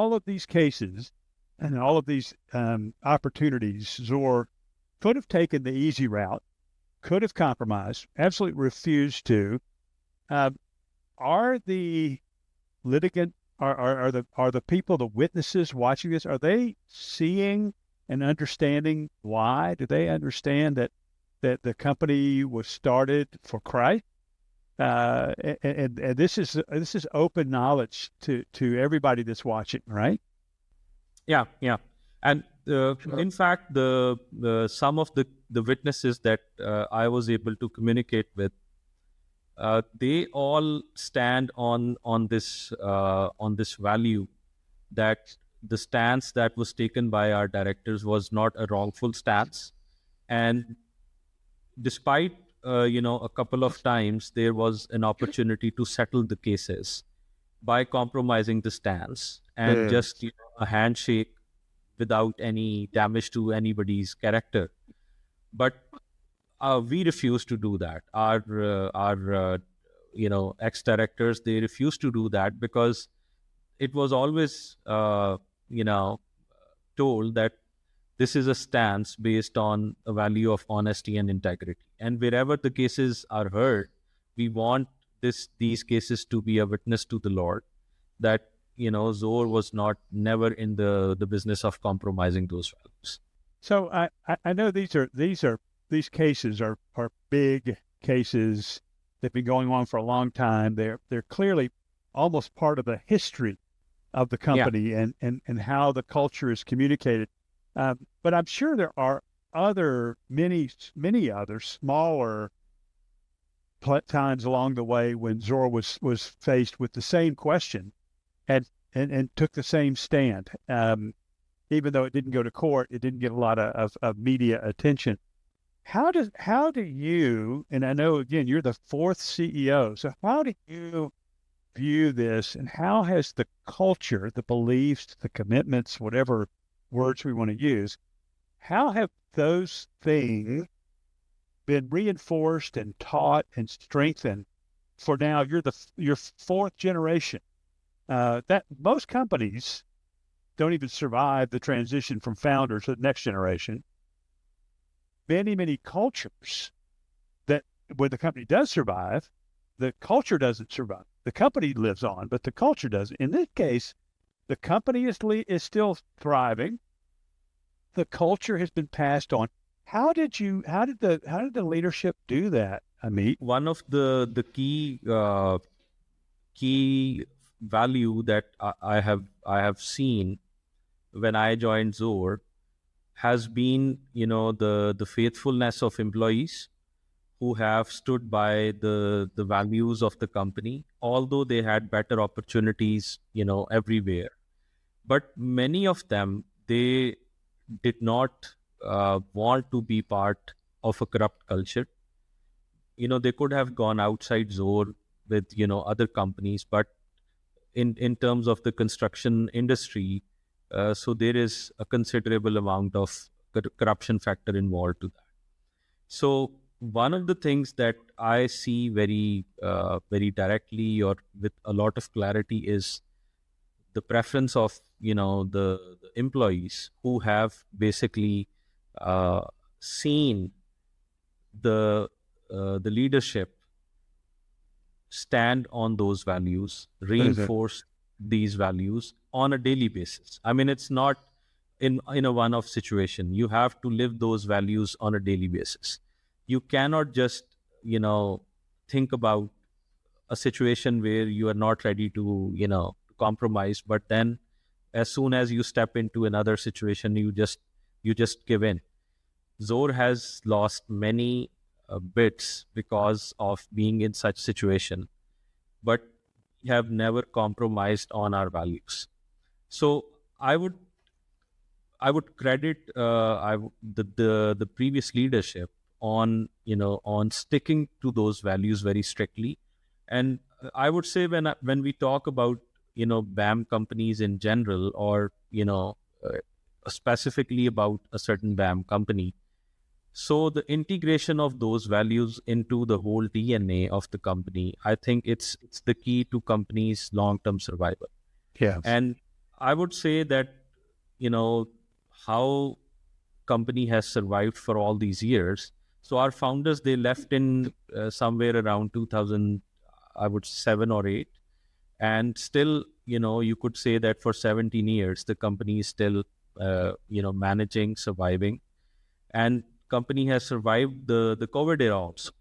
all of these cases and all of these opportunities, Zor could have taken the easy route, could have compromised, absolutely refused to. Uh, are the litigant are the people, the witnesses watching this, are they seeing and understanding why? Do they understand that the company was started for Christ? And this is open knowledge to everybody that's watching, right? Yeah, yeah. And in fact, the some of the witnesses that I was able to communicate with, they all stand on this value that the stance that was taken by our directors was not a wrongful stance, and despite a couple of times there was an opportunity to settle the cases by compromising the stance and Yeah. just a handshake without any damage to anybody's character. But we refuse to do that. Our ex-directors, they refuse to do that because it was always you know told that this is a stance based on a value of honesty and integrity. And wherever the cases are heard, we want these cases to be a witness to the Lord that Zohr was not never in the business of compromising those values. So I know these cases are big cases. They've been going on for a long time. They're clearly almost part of the history of the Yeah. company and how the culture is communicated. But I'm sure there are many other smaller times along the way when Zor was faced with the same question and took the same stand. Even though it didn't go to court, it didn't get a lot of media attention. How do you, and I know again you're the fourth CEO, so how do you view this, and how has the culture, the beliefs, the commitments, whatever words we want to use, how have those things been reinforced and taught and strengthened for now? Your fourth generation. That most companies don't even survive the transition from founder to the next generation. Many cultures that when the company does survive, the culture doesn't survive. The company lives on, but the culture doesn't. In this case, the company is still thriving. The culture has been passed on. How did the leadership do that, Amit? One of the key value that I have seen when I joined Zohr has been the faithfulness of employees who have stood by the values of the company, although they had better opportunities everywhere. But many of them, they did not want to be part of a corrupt culture. They could have gone outside Zohr with other companies, but in terms of the construction industry, so there is a considerable amount of corruption factor involved to that. So one of the things that I see very directly or with a lot of clarity is the preference of the employees who have basically uh, seen the leadership stand on those values, What is it? reinforce these values on a daily basis. I mean, it's not in a one-off situation. You have to live those values on a daily basis. You cannot just think about a situation where you are not ready to compromise, but then as soon as you step into another situation, you just give in. Zohr has lost many bits because of being in such situation, but we have never compromised on our values. So I would I would credit the previous leadership on on sticking to those values very strictly. And I would say when we talk about BAM companies in general, or specifically about a certain BAM company, so the integration of those values into the whole DNA of the company, I think it's the key to companies' long-term survival. Yeah. And I would say that, how company has survived for all these years. So our founders, they left in somewhere around 2000, I would 7 or 8, and still, you could say that for 17 years the company is still managing, surviving, and company has survived the COVID era also.